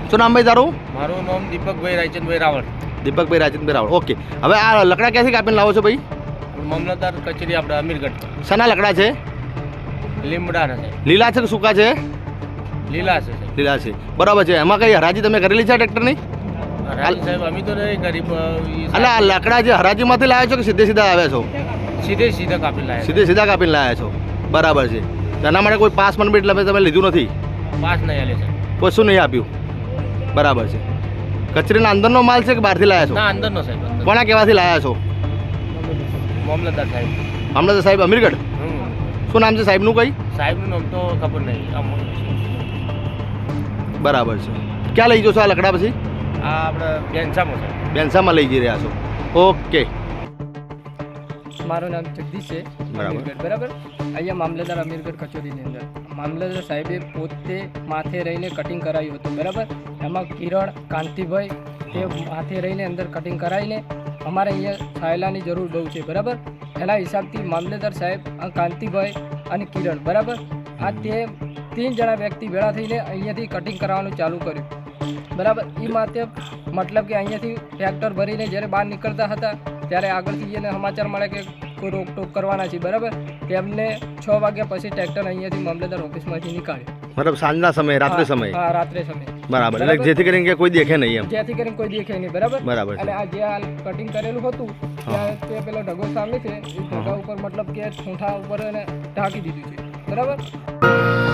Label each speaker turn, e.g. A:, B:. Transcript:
A: શું નામ ભાઈ તારું?
B: મારું નામ દીપકભાઈ રાયચંદભાઈ રાવળ.
A: દીપકભાઈ રાજેન્દ્રભાઈ રાવળ. ઓકે, હવે આ લકડા ક્યાંથી કાપીને લાવો છો ભાઈ?
B: મામલતદાર કચેરી આપણે અમીરગઢ.
A: શાના લકડા છે?
B: લીમડાના છે.
A: લીલા છે કે સૂકા છે?
B: લીલા છે.
A: લીલા છે, બરાબર છે. એમાં કઈ હરાજી તમે કરેલી છે ટ્રેક્ટરની?
B: રાજી સાહેબ અમે તો નહીં ગરીબ
A: એટલે આ લકડા જે હરાજીમાંથી લાવ્યા છો કે સીધે સીધા આવ્યા છો?
B: સીધે કાપી લાયા.
A: સીધે સીધા કાપીને લાવ્યા છો, બરાબર છે. એના માટે કોઈ પાસ પરમિટ તમે લીધું નથી?
B: પાસ નહીં આલે છે.
A: કશું નહીં આપ્યું, બરાબર છે. કચેરીના અંદરનો માલ છે કે બહારથી લાવ્યા છો?
B: ના, અંદરનો સાહેબ.
A: કોના કહેવાથી લાવ્યા છો?
B: મામલતદાર સાહેબ.
A: મામલતદાર સાહેબ અમીરગઢ. શું નામ છે સાહેબનું કઈ?
B: સાહેબનું નામ તો ખબર નહીં.
A: બરાબર છે. ક્યાં લઈ જશો આ લકડા પછી?
B: આ આપણે બેનસામાં છે.
A: બેનસામાં લઈ જઈ રહ્યા છો, ઓકે.
C: મારું નામ જગદીશ છે, અમીરગઢ. બરાબર. અહીંયા મામલતદાર અમીરગઢ કચેરીની અંદર મામલતદાર સાહેબે પોતે માથે રહીને કટિંગ કરાવ્યું હતું. બરાબર. એમાં કિરણ કાંતિભાઈ તે માથે રહીને અંદર કટિંગ કરાવીને અમારે અહીંયા સાયલાની જરૂર બહુ છે. બરાબર. એના હિસાબથી મામલતદાર સાહેબ કાંતિભાઈ અને કિરણ, બરાબર, આ તે 3 જણા વ્યક્તિ ભેળા થઈને અહીંયાથી કટિંગ કરાવવાનું ચાલુ કર્યું. બરાબર. એ માટે મતલબ કે અહીંયાથી ટ્રેક્ટર ભરીને જ્યારે બહાર નીકળતા હતા ત્યારે આગળથી એને સમાચાર મળે કે કોઈ રોકટોક કરવાના છે. બરાબર. તેમને 6 વાગ્યા પછી ટ્રેક્ટર અહીંયાથી મામલતદાર ઓફિસમાંથી નીકાળ્યું.
A: મતલબ સાંજના સમયે, રાત્રે સમયે?
C: હા, રાત્રે સમયે.
A: બરાબર. એટલે જેથી કરીને કે કોઈ દેખે નહીં એમ?
C: જેથી કરીને કોઈ દેખે નહીં. બરાબર.
A: બરાબર.
C: અને આ જે આ કટિંગ કરેલું હતું ત્યાં તે પેલો ઢગો સામે છે, એ ઢગા ઉપર મતલબ કે ઠૂંઠા ઉપર એને ઢાંકી દીધું છે. બરાબર.